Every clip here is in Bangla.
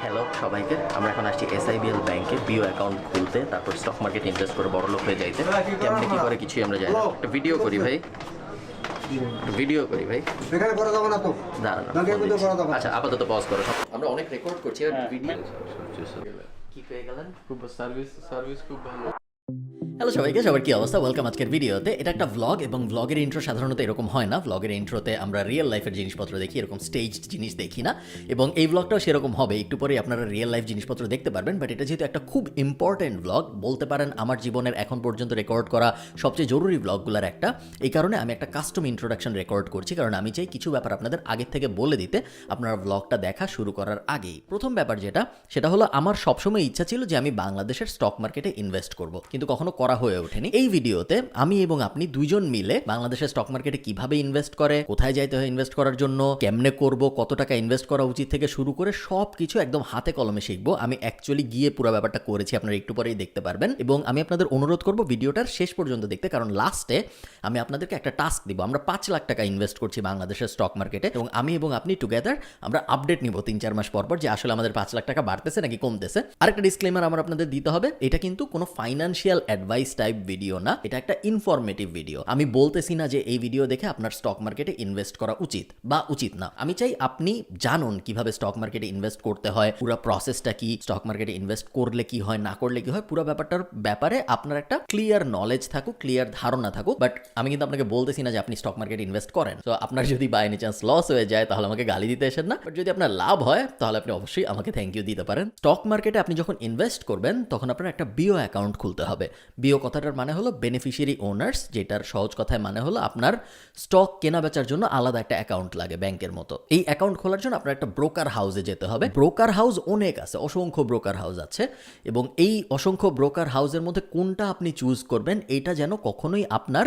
হ্যালো সবাইকে, আমরা এখন আসছি এসআইবিএল ব্যাংকে বিও অ্যাকাউন্ট খুলতে, তারপর স্টক মার্কেট ইনভেস্ট করে বড়লোক হয়ে যাইতে। কেমনি কি করে কিছুই আমরা জানি না। একটা ভিডিও করি ভাই, এখানে করা যাবে না তো। দাঁড়ান ব্যাংকের মধ্যে করা যাবে না। আচ্ছা, আপাতত পজ করো। আমরা অনেক রেকর্ড করছি আর ভিডিও কি পেয়ে গেলেন। খুব সার্ভিস খুব ভালো। হ্যালো সবাইকে, সবার কি অবস্থা? ওয়েলকাম আজকের ভিডিওতে। এটা একটা ভ্লগ এবং ভ্লগের ইন্ট্রো সাধারণত এরকম হয় না। ভ্লগের ইন্ট্রোতে আমরা রিয়েল লাইফের জিনিসপত্র দেখি, এরকম স্টেজড জিনিস দেখি না। এবং এই ভ্লগটাও সেরকম হবে, একটু পরে আপনারা রিয়েল লাইফ জিনিসপত্র দেখতে পারবেন। বাট এটা যেহেতু একটা খুব ইম্পর্টেন্ট ভ্লগ, বলতে পারেন আমার জীবনের এখন পর্যন্ত রেকর্ড করা সবচেয়ে জরুরি ভ্লগগুলোর একটা, এই কারণে আমি একটা কাস্টম ইন্ট্রোডাকশন রেকর্ড করছি, কারণ আমি চাই কিছু ব্যাপার আপনাদের আগের থেকে বলে দিতে আপনারা ভ্লগটা দেখা শুরু করার আগেই। প্রথম ব্যাপার যেটা, সেটা হলো আমার সবসময় ইচ্ছা ছিল যে আমি বাংলাদেশের স্টক মার্কেটে ইনভেস্ট করব, কিন্তু কখনো করা হয়ে ওঠেনি। এই ভিডিওতে আমি এবং আপনি দুইজন মিলে বাংলাদেশের স্টক মার্কেটে কিভাবে ইনভেস্ট করে, কোথায় যাইতে হয় ইনভেস্ট করার জন্য, কেমনে করব, কত টাকা ইনভেস্ট করা উচিত থেকে শুরু করে সবকিছু একদম হাতে কলমে শিখবো। আমি অ্যাকচুয়ালি গিয়ে পুরো ব্যাপারটা করেছি, আপনারা একটু পরেই দেখতে পারবেন। এবং আমি আপনাদের অনুরোধ করব ভিডিওটার শেষ পর্যন্ত দেখতে, কারণ লাস্টে আমি আপনাদেরকে একটা টাস্ক দিব। আমরা 5 লাখ টাকা ইনভেস্ট করছি বাংলাদেশের স্টক মার্কেটে, এবং আমি এবং আপনি টুগেদার আমরা আপডেট নিব 3-4 মাস পর যে আসলে আমাদের 5 লাখ টাকা বাড়তেছে নাকি কমতেছে। আরেকটা ডিসক্লেমার আমার আপনাদের দিতে হবে, এটা কিন্তু কোনো ফাইন্যান্সিয়াল অ্যাডভাইস টাইপ ভিডিও না, এটা একটা ইনফরমেটিভ ভিডিও। আমি বলতেছি না যে এই ভিডিও দেখে আপনার স্টক মার্কেটে ইনভেস্ট করা উচিত বা উচিত না। আমি চাই আপনি জানুন কিভাবে স্টক মার্কেটে ইনভেস্ট করতে হয়, পুরো প্রসেসটা কি, স্টক মার্কেটে ইনভেস্ট করলে কি হয়, না করলে কি হয়, পুরো ব্যাপারটার ব্যাপারে আপনার একটা ক্লিয়ার নলেজ থাকুক, ক্লিয়ার ধারণা থাকুক। বাট আমি কিন্তু আপনাকে বলতেছি না যে আপনি স্টক মার্কেটে ইনভেস্ট করেন। তো আপনার যদি বাই এনি চান্স লস হয়ে যায় তাহলে আমাকে গালি দিতে আসেন না, বাট যদি আপনার লাভ হয় তাহলে আপনি অবশ্যই আমাকে থ্যাংক ইউ দিতে পারেন। স্টক মার্কেটে আপনি যখন ইনভেস্ট করবেন তখন আপনার একটা বিও অ্যাকাউন্ট খুলতে হবে। বিও কথাটার মানে হলো বেনিফিশিয়ারি ওনার্স, যেটার সহজ কথায় মানে হলো আপনার স্টক কেনা বেচার জন্য আলাদা একটা অ্যাকাউন্ট লাগে ব্যাংকের মতো। এই অ্যাকাউন্ট খোলার জন্য আপনার একটা ব্রোকার হাউসে যেতে হবে। ব্রোকার হাউস অনেক আছে, অসংখ্য ব্রোকার হাউস আছে, এবং এই অসংখ্য ব্রোকার হাউসের মধ্যে কোনটা আপনি চুজ করবেন এটা যেন কখনোই আপনার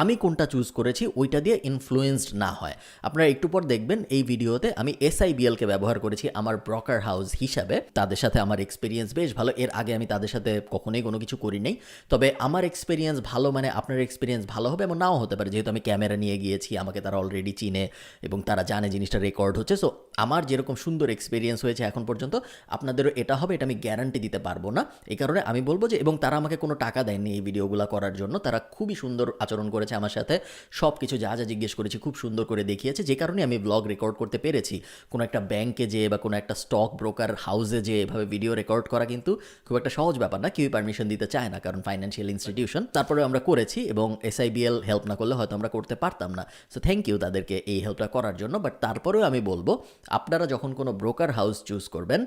আমি কোনটা চুজ করেছি ওইটা দিয়ে ইনফ্লুয়েন্সড না হয়। আপনারা একটু পর দেখবেন এই ভিডিওতে আমি এসআইবিএলকে ব্যবহার করেছি আমার ব্রোকার হাউস হিসাবে। তাদের সাথে আমার এক্সপিরিয়েন্স বেশ ভালো, এর আগে আমি তাদের সাথে কখনোই কোনো কিছু করি নাই। তবে আমার এক্সপিরিয়েন্স ভালো মানে আপনার এক্সপিরিয়েন্স ভালো হবে এমন নাও হতে পারে, যেহেতু আমি ক্যামেরা নিয়ে গিয়েছি, আমাকে তারা অলরেডি চিনে এবং তারা জানে জিনিসটা রেকর্ড হচ্ছে। সো আমার যেরকম সুন্দর এক্সপিরিয়েন্স হয়েছে এখন পর্যন্ত আপনাদেরও এটা হবে, এটা আমি গ্যারান্টি দিতে পারবো না। এই কারণে আমি বলবো যে, এবং তারা আমাকে কোনো টাকা দেয়নি এই ভিডিওগুলো করার জন্য, তারা খুবই সুন্দর আচরণ করেছে আমার সাথে, সব কিছু যা যা জিজ্ঞেস করেছি খুব সুন্দর করে দেখিয়েছে, যে কারণে আমি ব্লগ রেকর্ড করতে পেরেছি। কোনো একটা ব্যাংকে যেয়ে বা কোনো একটা স্টক ব্রোকার হাউসে যেয়ে এভাবে ভিডিও রেকর্ড করা কিন্তু খুব একটা সহজ ব্যাপার না, কেউই পারমিশন দিতে চায় না, কারণ ফাইন্যান্সিয়াল ইনস্টিটিউশন। তারপরে আমরা করেছি, এবং এসআইবিএল হেল্প না করলে হয়তো আমরা করতে পারতাম না। সো থ্যাংক ইউ তাদেরকে এই হেল্পটা করার জন্য। বাট তারপরেও আমি বলবো, আপনারা যখন কোনো ব্রোকার হাউস চুজ করবেন,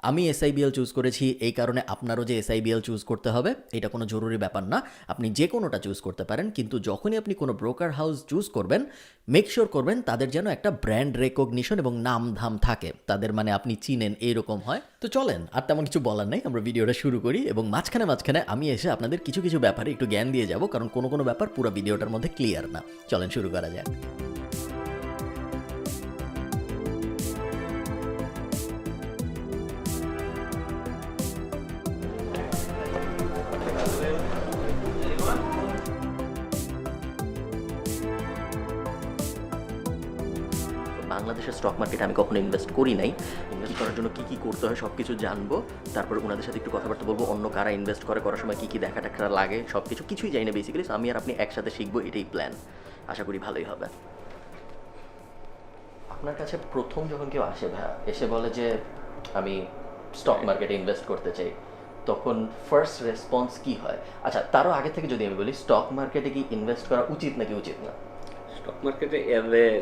আমি এসআইবিএল চুজ করেছি এই কারণে আপনারও যে এসআইবিএল চুজ করতে হবে এটা কোনো জরুরি ব্যাপার না, আপনি যে কোনোটা চুজ করতে পারেন। কিন্তু যখনই আপনি কোনো ব্রোকার হাউস চুজ করবেন, মেক শিওর করবেন তাদের যেন একটা ব্র্যান্ড রেকগনিশন এবং নাম ধাম থাকে, তাদের মানে আপনি চিনেন এইরকম হয়। তো চলেন, আর তেমন কিছু বলার নাই, আমরা ভিডিওটা শুরু করি। এবং মাঝখানে আমি এসে আপনাদের কিছু কিছু ব্যাপারে একটু জ্ঞান দিয়ে যাব, কারণ কোনো ব্যাপার পুরো ভিডিওটার মধ্যে ক্লিয়ার না। চলেন শুরু করা যাক। বাংলাদেশের স্টক মার্কেটে আমি কখনো ইনভেস্ট করি নাই। ইনভেস্ট করার জন্য কী কী করতে হয় সব কিছু জানবো, তারপরে ওনাদের সাথে একটু কথাবার্তা বলবো, অন্য কারা ইনভেস্ট করার সময় কী কী দেখা লাগে সব কিছুই জানি না বেসিক্যালি। আমি আর আপনি একসাথে শিখবো, এটাই প্ল্যান। আশা করি ভালোই হবে। আপনার কাছে প্রথম যখন কেউ আসে ভাইয়া, এসে বলে যে আমি স্টক মার্কেটে ইনভেস্ট করতে চাই, তখন ফার্স্ট রেসপন্স কী হয়? আচ্ছা, তারও আগে থেকে যদি আমি বলি, স্টক মার্কেটে কি ইনভেস্ট করা উচিত নাকি উচিত না? স্টক মার্কেটে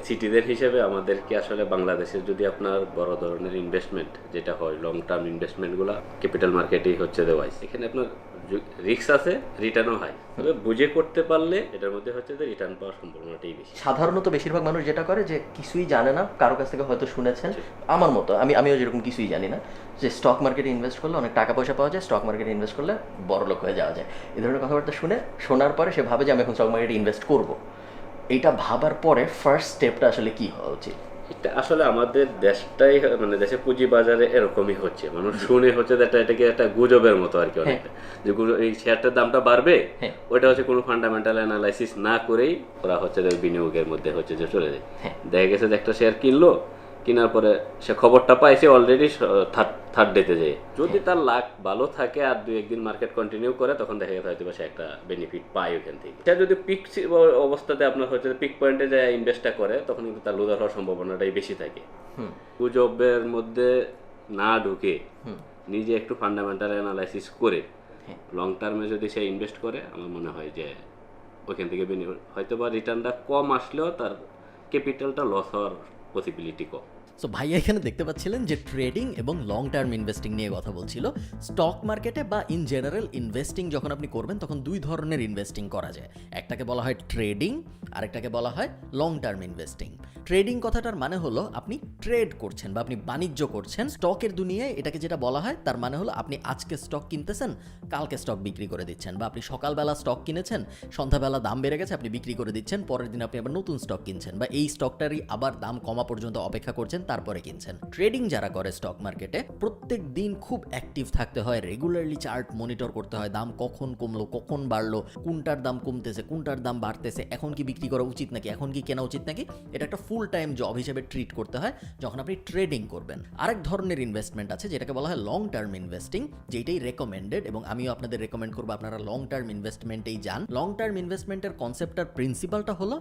সিটিজেন হিসেবে আমাদেরকে আসলে বাংলাদেশের যদি আপনার বড় ধরনের ইনভেস্টমেন্ট যেটা হয়, লং টার্ম ইনভেস্টমেন্টগুলো ক্যাপিটাল মার্কেটেই হচ্ছে দেওয়াইস। এখানে আপনার রিস্ক আছে, রিটার্নও হয়, তবে বুঝে করতে পারলে এটার মধ্যে হচ্ছে যে রিটার্ন পাওয়ার সম্ভাবনাটাই বেশি। সাধারণত বেশিরভাগ মানুষ যেটা করে যে কিছুই জানে না, কারো কাছ থেকে হয়তো শুনেছেন, আমার মতো আমিও যেরকম কিছুই জানি না, যে স্টক মার্কেটে ইনভেস্ট করলে অনেক টাকা পয়সা পাওয়া যায়, স্টক মার্কেটে ইনভেস্ট করলে বড়লোক হয়ে যাওয়া যায়, এই ধরনের কথাবার্তা শোনার পরে সে ভাবে যে আমি এখন স্টক মার্কেটে ইনভেস্ট করবো। এইটা ভাবার পরে ফার্স্ট স্টেপটা আসলে কি হওয়া উচিত? এটা আসলে আমাদের দেশটাই মানে দেশের পুঁজি বাজারে এরকমই হচ্ছে, মানুষ শুনে হচ্ছে যে এটাকে একটা গুজবের মতো আর কি, অনেকটা যে এই শেয়ারটার দামটা বাড়বে, ওইটা হচ্ছে কোনো ফান্ডামেন্টাল অ্যানালাইসিস না করেই ওরা হচ্ছে যে বিনিয়োগের মধ্যে হচ্ছে যে চলে যায়। দেখা গেছে যে একটা শেয়ার কিনলো, কেনার পরে সে খবরটা পাইছে অলরেডি থার্ড ডেতে যায়। যদি তার লাক ভালো থাকে আর 2-1 দিন মার্কেট কন্টিনিউ করে, তখন দেখা গেছে হয়তো সে একটা বেনিফিট পায় ওখান থেকে। সে যদি পিক অবস্থাতে আপনার হচ্ছে পিক পয়েন্টে যায় ইনভেস্টটা করে, তখন কিন্তু তার লুজার হওয়ার সম্ভাবনাটাই বেশি থাকে। গুজবের মধ্যে না ঢুকে নিজে একটু ফান্ডামেন্টাল অ্যানালাইসিস করে লং টার্মে যদি সে ইনভেস্ট করে, আমার মনে হয় যে ওইখান থেকে হয়তো বা রিটার্নটা কম আসলেও তার ক্যাপিটালটা লস হওয়ার পসিবিলিটি কম। সো ভাইয়া এখানে দেখতে পাচ্ছিলেন যে ট্রেডিং এবং লং টার্ম ইনভেস্টিং নিয়ে কথা বলছিল। স্টক মার্কেটে বা ইন জেনারেল ইনভেস্টিং যখন আপনি করবেন, তখন দুই ধরনের ইনভেস্টিং করা যায়। একটাকে বলা হয় ট্রেডিং, আরেকটাকে বলা হয় লং টার্ম ইনভেস্টিং। ট্রেডিং কথাটার মানে হলো আপনি ট্রেড করছেন বা আপনি বাণিজ্য করছেন স্টকের দুনিয়ায়। এটাকে যেটা বলা হয় তার মানে হলো আপনি আজকে স্টক কিনতেছেন, কালকে স্টক বিক্রি করে দিচ্ছেন, বা আপনি সকালবেলা স্টক কিনেছেন, সন্ধ্যাবেলা দাম বেড়ে গেছে, আপনি বিক্রি করে দিচ্ছেন, পরের দিন আপনি আবার নতুন স্টক কিনছেন, বা এই স্টকটারই আবার দাম কমা পর্যন্ত অপেক্ষা করছেন, তারপরে কিনছেন। ট্রেডিং যারা করে স্টক মার্কেটে, প্রত্যেক দিন খুব অ্যাক্টিভ থাকতে হয়, রেগুলারলি চার্ট মনিটর করতে হয়, দাম কখন কমলো, কখন বাড়লো, কোনটার দাম কমতেছে, কোনটার দাম বাড়তেছে, এখন কি বিক্রি করা উচিত নাকি, এখন কি কেনা উচিত নাকি, এটা একটা ফুল টাইম জব হিসেবে ট্রিট করতে হয় যখন আপনি ট্রেডিং করবেন। আরেক ধরনের ইনভেস্টমেন্ট আছে যেটাকে বলা হয় লং টার্ম ইনভেস্টিং, যেটাই রেকমেন্ডেড, এবং আমিও আপনাদের রেকমেন্ড করবো আপনারা লং টার্ম ইনভেস্টমেন্টেই যান। লং টার্ম ইনভেস্টমেন্টের কনসেপ্টটার প্রিন্সিপালটা হলো,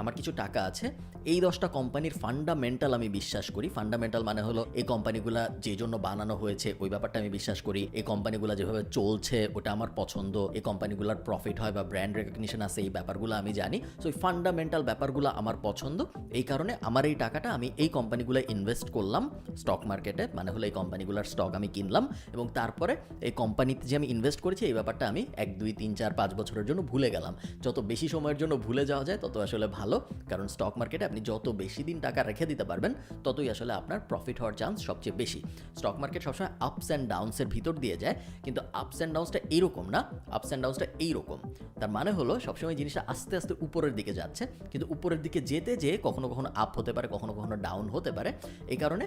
আমার কিছু টাকা আছে, এই 10টা কোম্পানির ফান্ডামেন্টাল আমি বিশ্বাস করি। ফান্ডামেন্টাল মানে হলো এই কোম্পানিগুলা যে জন্য বানানো হয়েছে ওই ব্যাপারটা আমি বিশ্বাস করি, এই কোম্পানিগুলা যেভাবে চলছে ওটা আমার পছন্দ, এই কোম্পানিগুলার প্রফিট হয় বা ব্র্যান্ড রেকগনিশন আছে, এই ব্যাপারগুলো আমি জানি। সো এই ফান্ডামেন্টাল ব্যাপারগুলো আমার পছন্দ, এই কারণে আমার এই টাকাটা আমি এই কোম্পানিগুলো ইনভেস্ট করলাম স্টক মার্কেটে, মানে হলো এই কোম্পানিগুলোর স্টক আমি কিনলাম, এবং তারপরে এই কোম্পানিতে যে আমি ইনভেস্ট করেছি এই ব্যাপারটা আমি 1, 2, 3, 4, 5 বছরের জন্য ভুলে গেলাম। যত বেশি সময়ের জন্য ভুলে যাওয়া যায় তত আসলে ভালো, কারণ স্টক মার্কেটে আপনি যত বেশি দিন টাকা রেখে দিতে পারবেন ততই আসলে আপনার প্রফিট হওয়ার চান্স সবচেয়ে বেশি। স্টক মার্কেট সবসময় আপস অ্যান্ড ডাউনসের ভিতর দিয়ে যায়, কিন্তু আপস অ্যান্ড ডাউনসটা এইরকম না, আপস অ্যান্ড ডাউনসটা এইরকম। তার মানে হলো সবসময় জিনিসটা আস্তে আস্তে উপরের দিকে যাচ্ছে, কিন্তু উপরের দিকে যেতে যেয়ে কখনো কখনো আপ হতে পারে, কখনো কখনো ডাউন হতে পারে। এই কারণে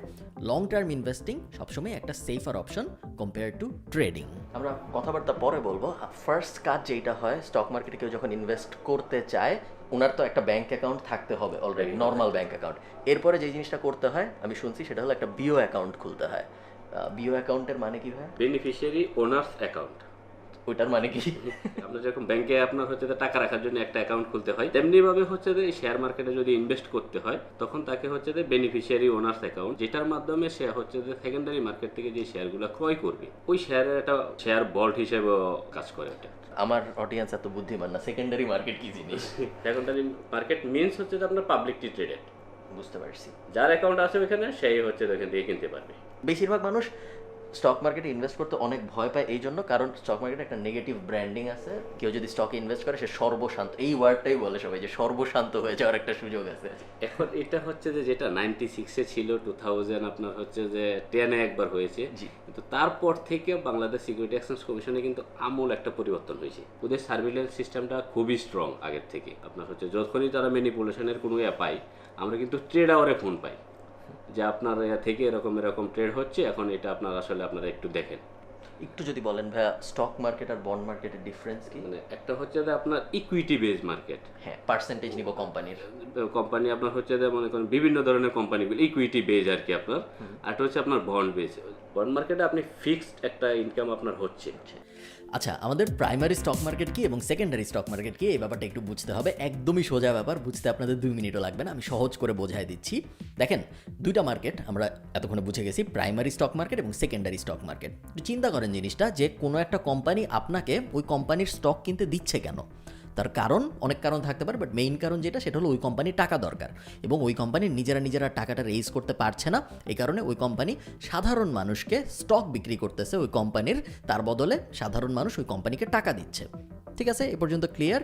লং টার্ম ইনভেস্টিং সবসময় একটা safer option compare to trading. আমরা কথাবার্তা পরে বলবো। ফার্স্ট কাজ যেটা হয় স্টক মার্কেটে কেউ যখন ইনভেস্ট করতে চায়, ওনার তো একটা ব্যাংক অ্যাকাউন্ট থাকতে হবে অলরেডি, নর্মাল ব্যাংক অ্যাকাউন্ট। এরপরে যে জিনিসটা করতে হয় আমি শুনছি সেটা হলো একটা বিও অ্যাকাউন্ট খুলতে হয়। বিও অ্যাকাউন্টের মানে কি হয়? Beneficiary owners account. ওইটার মানে কি? আপনার যেরকম ব্যাংকে আপনার হচ্ছে যে টাকা রাখার জন্য একটা অ্যাকাউন্ট খুলতে হয়, তেমনিভাবে হচ্ছে যে শেয়ার মার্কেটে যদি ইনভেস্ট করতে হয় তখন তাকে হচ্ছে যে বেনিফিশিয়ারি ওনার্স অ্যাকাউন্ট, যেটার মাধ্যমে সে হচ্ছে যে সেকেন্ডারি মার্কেট থেকে যে শেয়ারগুলো ক্রয় করবে ওই শেয়ারের একটা শেয়ার বল্ট হিসেবে কাজ করে। ওটা আমার অডিয়েন্স এত বুদ্ধিমান না, সেকেন্ডারি মার্কেট কি জিনিস? সেকেন্ডারি মার্কেট মিনস হচ্ছে যে আপনার পাবলিকলি ট্রেডেড। বুঝতে পারছি। যার অ্যাকাউন্ট আছে ওখানে সেই হচ্ছে ওখান থেকে কিনতে পারবে। বেশিরভাগ মানুষ স্টক মার্কেটে ইনভেস্ট করতে অনেক ভয় পায় এই জন্য, কারণ স্টক মার্কেটে একটা নেগেটিভ ব্র্যান্ডিং আছে। কেউ যদি স্টকে ইনভেস্ট করে সে সর্বশান্ত, এই ওয়ার্ডটাই বলে সবাই যে সর্বশান্ত হয়ে যাওয়ার একটা সুযোগ আছে। এখন এটা হচ্ছে যে যেটা 96-এ ছিল, 2000 আপনার হচ্ছে যে 10-এ একবার হয়েছে, কিন্তু তারপর থেকে বাংলাদেশ সিকিউরিটি এক্সচেঞ্জ কমিশনে কিন্তু আমূল একটা পরিবর্তন হয়েছে। ওদের সার্ভিলেন্স সিস্টেমটা খুবই স্ট্রং আগের থেকে। আপনার হচ্ছে যখনই তারা ম্যানিপুলেশনের কোনো পায়, আমরা কিন্তু ট্রেড আওয়ারে ফোন পাই যে আপনার থেকে এরকম ট্রেড হচ্ছে, এখন এটা আপনারা একটু দেখেন। একটু যদি বলেন ভাইয়া, স্টক মার্কেট আর বন্ড মার্কেটের ডিফারেন্স কি? মানে একটা হচ্ছে যে আপনার ইকুইটি বেজ মার্কেট, হ্যাঁ, পার্সেন্টেজ নিব কোম্পানির। কোম্পানি আপনার হচ্ছে যে মনে করেন বিভিন্ন ধরনের কোম্পানিগুলো ইকুইটি বেজ আর কি আপনার, আর হচ্ছে আপনার বন্ড বেজ। বন্ড মার্কেটে আপনি ফিক্সড একটা ইনকাম আপনার হচ্ছে। আচ্ছা, আমাদের প্রাইমারি স্টক মার্কেট কি এবং সেকেন্ডারি স্টক মার্কেট কি, এই ব্যাপারটা একটু বুঝতে হবে। একদমই সোজা ব্যাপার, বুঝতে আপনাদের 2 মিনিটও লাগবে না, আমি সহজ করে বোঝাই দিচ্ছি। দেখেন, দুইটা মার্কেট আমরা এতক্ষণে বুঝে গেছি, প্রাইমারি স্টক মার্কেট এবং সেকেন্ডারি স্টক মার্কেট। চিন্তা করেন জিনিসটা, যে কোনো একটা কোম্পানি আপনাকে ওই কোম্পানির স্টক কিনতে দিচ্ছে কেন? তার কারণ, অনেক কারণ থাকতে পারে, বাট মেইন কারণ যেটা সেটা হলো ওই কোম্পানির টাকা দরকার, এবং ওই কোম্পানির নিজেরা টাকাটা রেইজ করতে পারছে না। এই কারণে ওই কোম্পানি সাধারণ মানুষকে স্টক বিক্রি করতেছে ওই কোম্পানির, তার বদলে সাধারণ মানুষ ওই কোম্পানিকে টাকা দিচ্ছে। ঠিক আছে, এ পর্যন্ত ক্লিয়ার?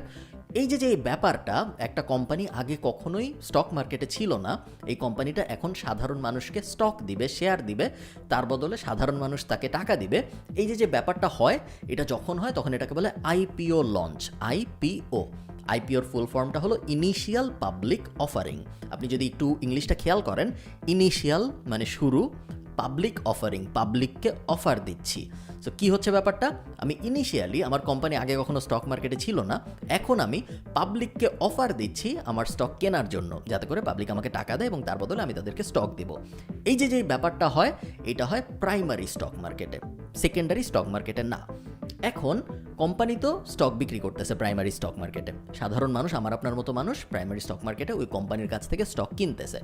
এই যে ব্যাপারটা, একটা কোম্পানি আগে কখনোই স্টক মার্কেটে ছিল না, এই কোম্পানিটা এখন সাধারণ মানুষকে স্টক দিবে, শেয়ার দিবে, তার বদলে সাধারণ মানুষ তাকে টাকা দিবে। এই যে ব্যাপারটা হয়, এটা যখন হয় তখন এটাকে বলে আইপিও লঞ্চ। আইপিওর ফুল ফর্মটা হলো ইনিশিয়াল পাবলিক অফারিং। আপনি যদি একটু ইংলিশটা খেয়াল করেন, ইনিশিয়াল মানে শুরু, পাবলিক অফারিং, পাবলিককে অফার দিচ্ছি। সো কী হচ্ছে ব্যাপারটা, আমি ইনিশিয়ালি আমার কোম্পানি আগে কখনো স্টক মার্কেটে ছিল না, এখন আমি পাবলিককে অফার দিচ্ছি আমার স্টক কেনার জন্য, যাতে করে পাবলিক আমাকে টাকা দেয় এবং তার বদলে আমি তাদেরকে স্টক দিব। এই যে ব্যাপারটা হয়, এটা হয় প্রাইমারি স্টক মার্কেটে, সেকেন্ডারি স্টক মার্কেটে না। এখন কোম্পানি তো স্টক বিক্রি করতেছে প্রাইমারি স্টক মার্কেটে, সাধারণ মানুষ, আমার আপনার মতো মানুষ প্রাইমারি স্টক মার্কেটে ওই কোম্পানির কাছ থেকে স্টক কিনতেছে।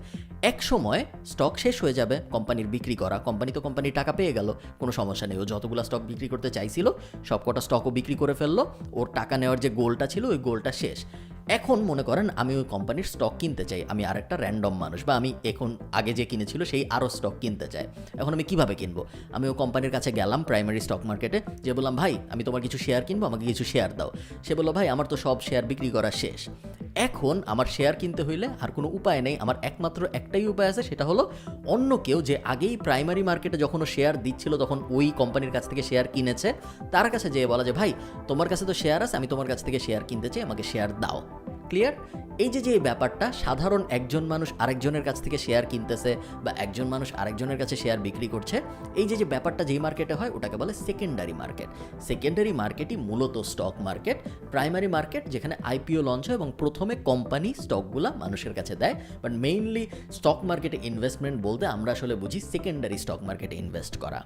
এক সময় স্টক শেষ হয়ে যাবে কোম্পানির বিক্রি করা, কোম্পানির টাকা পেয়ে গেল, কোনো সমস্যা নেই, ও যতগুলো স্টক বিক্রি করতে চাইছিল সবকটা স্টকও বিক্রি করে ফেললো, ওর টাকা নেওয়ার যে গোলটা ছিল ওই গোলটা শেষ। এখন মনে করেন আমি ওই কোম্পানির স্টক কিনতে চাই, আমি আরেকটা র্যান্ডম মানুষ, বা আমি এখন আগে যে কিনেছিল সেই আরও স্টক কিনতে চাই। এখন আমি কিভাবে কিনবো? আমি ওই কোম্পানির কাছে গেলাম প্রাইমারি স্টক মার্কেটে, যে বললাম ভাই আমি তোমার কিছু শেয়ার কিনবো, আমাকে কিছু শেয়ার দাও। সে বললো ভাই আমার তো সব শেয়ার বিক্রি করা শেষ। এখন আমার শেয়ার কিনতে হইলে আর কোনো উপায় নেই, আমার একমাত্র একটাই উপায় আছে, সেটা হলো অন্য কেউ যে আগেই প্রাইমারি মার্কেটে যখন শেয়ার দিচ্ছিল তখন ওই কোম্পানির কাছ থেকে শেয়ার কিনেছে, তার কাছে যেয়ে বলা যে ভাই তোমার কাছে তো শেয়ার আছে, আমি তোমার কাছ থেকে শেয়ার কিনতে চাই, আমাকে শেয়ার দাও। ক্লিয়ার? এই যে ব্যাপারটা, সাধারণ একজন মানুষ আরেকজনের কাছ থেকে শেয়ার কিনতেছে বা একজন মানুষ আরেকজনের কাছে শেয়ার বিক্রি করছে, এই যে ব্যাপারটা যেই মার্কেটে হয় ওটাকে বলে সেকেন্ডারি মার্কেট। সেকেন্ডারি মার্কেটই মূলত স্টক মার্কেট। প্রাইমারি মার্কেট যেখানে আইপিও লঞ্চ হয় এবং প্রথমে কোম্পানি স্টকগুলা মানুষের কাছে দেয়, বাট মেইনলি স্টক মার্কেটে ইনভেস্টমেন্ট বলতে আমরা আসলে বুঝি সেকেন্ডারি স্টক মার্কেটে ইনভেস্ট করা।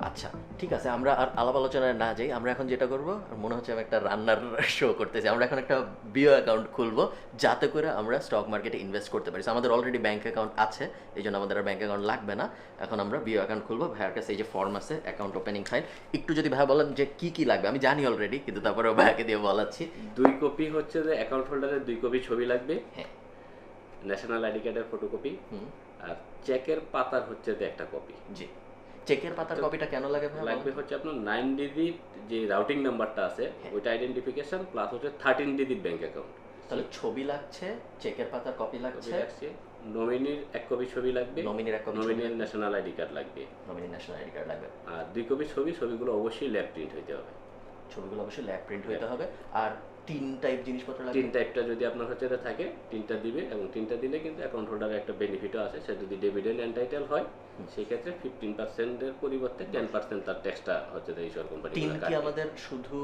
আচ্ছা ঠিক আছে, আমরা আর আলাপ আলোচনায় না যাই, আমরা এখন যেটা করবো, মনে হচ্ছে আমি একটা রান্নার শো করতেছি, আমরা এখন একটা বিও অ্যাকাউন্ট খুলবো যাতে করে আমরা স্টক মার্কেটে ইনভেস্ট করতে পারি। আমাদের অলরেডি ব্যাঙ্ক অ্যাকাউন্ট আছে, এই জন্য আমাদের আর ব্যাঙ্ক অ্যাকাউন্ট লাগবে না। এখন আমরা বিও অ্যাকাউন্ট খুলবো, ভাইয়ার কাছে এই যে ফর্ম আছে অ্যাকাউন্ট ওপেনিং ফাইল, একটু যদি ভাইয়া বলেন যে কী লাগবে, আমি জানি অলরেডি, কিন্তু তারপরে ভাইয়াকে দিয়ে বলাচ্ছি। 2 কপি হচ্ছে যে অ্যাকাউন্ট হোল্ডারের 2 কপি ছবি লাগবে, হ্যাঁ, ন্যাশনাল আইডি কার্ডের ফটোকপি, আর চেকের পাতার হচ্ছে যে একটা কপি। জি, চেকের পাতার কপিটা কেন লাগে ভাই? লাগবে হচ্ছে আপনার 9 ডিজিট যে রাউটিং নাম্বারটা আছে ওইটা আইডেন্টিফিকেশন প্লাস হচ্ছে 13 ডিজিট ব্যাংক অ্যাকাউন্ট। তাহলে ছবি লাগছে, চেকের পাতার কপি লাগছে, নমিনির 1 কপি ছবি লাগবে, নমিনির 1 কপি, নমিনির ন্যাশনাল আইডি কার্ড লাগবে, নমিনি ন্যাশনাল আইডি কার্ড লাগবে, আর 2 কপি ছবিগুলো অবশ্যই ল্যাব প্রিন্ট হইতে হবে। ছবিগুলো অবশ্যই ল্যাব প্রিন্ট হইতে হবে। আর 3 টাইপ জিনিসপত্র লাগবে। 3 টাইপটা যদি আপনার হচ্ছে থাকে 3টা দিবে, এবং 3টা দিলে কিন্তু অ্যাকাউন্ট হোল্ডারের একটা বেনিফিটও আছে, সে যদি ডিভিডেন্ড এন্টাইটেল হয় সেই ক্ষেত্রে 15% এর পরিবর্তে 10% তার ট্যাক্সটা হচ্ছে এইসব কোম্পানি। 3 কি আমাদের শুধু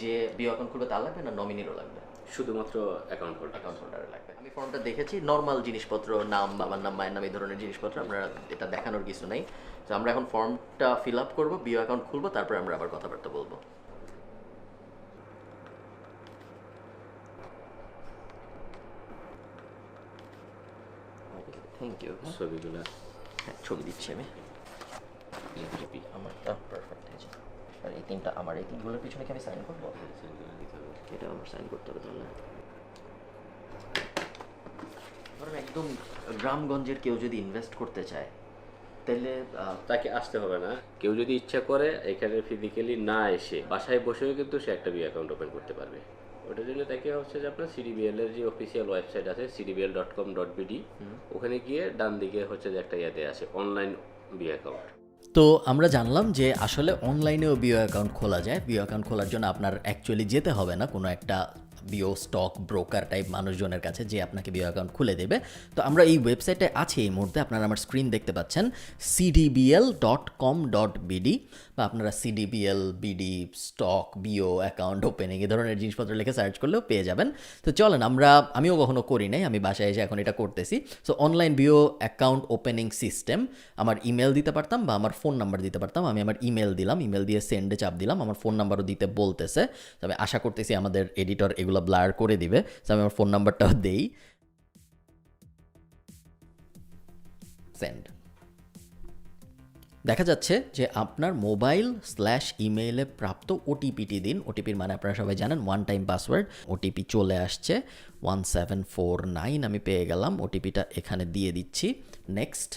যে বিও অ্যাকাউন্ট খুলবে তার লাগবে না নমিনিরও লাগবে? শুধুমাত্র অ্যাকাউন্ট হোল্ডারের লাগবে। আমি ফর্মটা দেখেছি, নর্মাল জিনিসপত্র, নাম, বাবার নাম, মায়ের নাম, এই ধরনের জিনিসপত্র, আমরা এটা দেখানোর কিছু নেই। তো আমরা এখন ফর্মটা ফিল আপ করবো, বিও অ্যাকাউন্ট খুলবো, তারপরে আমরা আবার কথাবার্তা বলবো। Thank you. ছবিগুলো হ্যাঁ, ছবি দিচ্ছি আমি। আমারটা পারফেক্ট হয়েছে। আর এই 3টা আমার, এই 3গুলোর পিছনে কি আমি সাইন করবো? এটা আমার সাইন করতে হবে তাহলে। ধরুন একদম গ্রামগঞ্জের কেউ যদি ইনভেস্ট করতে চায় তাহলে তাকে আসতে হবে না। কেউ যদি ইচ্ছা করে এখানে ফিজিক্যালি না এসে বাসায় বসেও কিন্তু সে একটা বিও অ্যাকাউন্ট ওপেন করতে পারবে। ওটার জন্য তাকে হচ্ছে যে আপনার সিডিবিএল এর যে অফিসিয়াল ওয়েবসাইট আছে cdbl.com.bd, ওখানে গিয়ে ডান দিকে হচ্ছে যে একটা ইয়াতে আছে অনলাইন বিও অ্যাকাউন্ট। তো আমরা জানলাম যে আসলে অনলাইনেও বিও অ্যাকাউন্ট খোলা যায়। বিও অ্যাকাউন্ট খোলার জন্য আপনার অ্যাকচুয়ালি যেতে হবে না কোনো একটা বিও স্টক ব্রোকার টাইপ মানুষজনের কাছে, যে আপনাকে বিও অ্যাকাউন্ট খুলে দেবে। তো আমরা এই ওয়েবসাইটে আছি এই মুহূর্তে, আপনারা আমার স্ক্রিন দেখতে পাচ্ছেন cdbl.com.bd, বা আপনারা cdbl bd stock BO account opening এই ধরনের জিনিসপত্র লিখে সার্চ করলেও পেয়ে যাবেন। তো চলেন, আমিও কখনো করি নাই, আমি বাসায় এসে এখন এটা করতেছি। So online BO account opening system, আমার ইমেল দিতে পারতাম বা আমার ফোন নাম্বার দিতে পারতাম। আমি আমার ইমেল দিলাম, ইমেল দিয়ে সেন্ডে চাপ দিলাম, আমার ফোন নাম্বারও দিতে বলতেছে। তবে আশা করতেছি আমাদের এডিটর এগুলো ব্লার করে দিবে। তো আমি আমার ফোন নাম্বারটাও দেই, সেন্ড। দেখা যাচ্ছে যে আপনার মোবাইল/ইমেইলে প্রাপ্ত ওটিপিটি দিন। ওটিপির মানে আপনারা সবাই জানেন, ওয়ান টাইম পাসওয়ার্ড। ওটিপি চলে আসছে 1749, আমি পেয়ে গেলাম। ওটিপিটা এখানে দিয়ে দিচ্ছি, নেক্সট।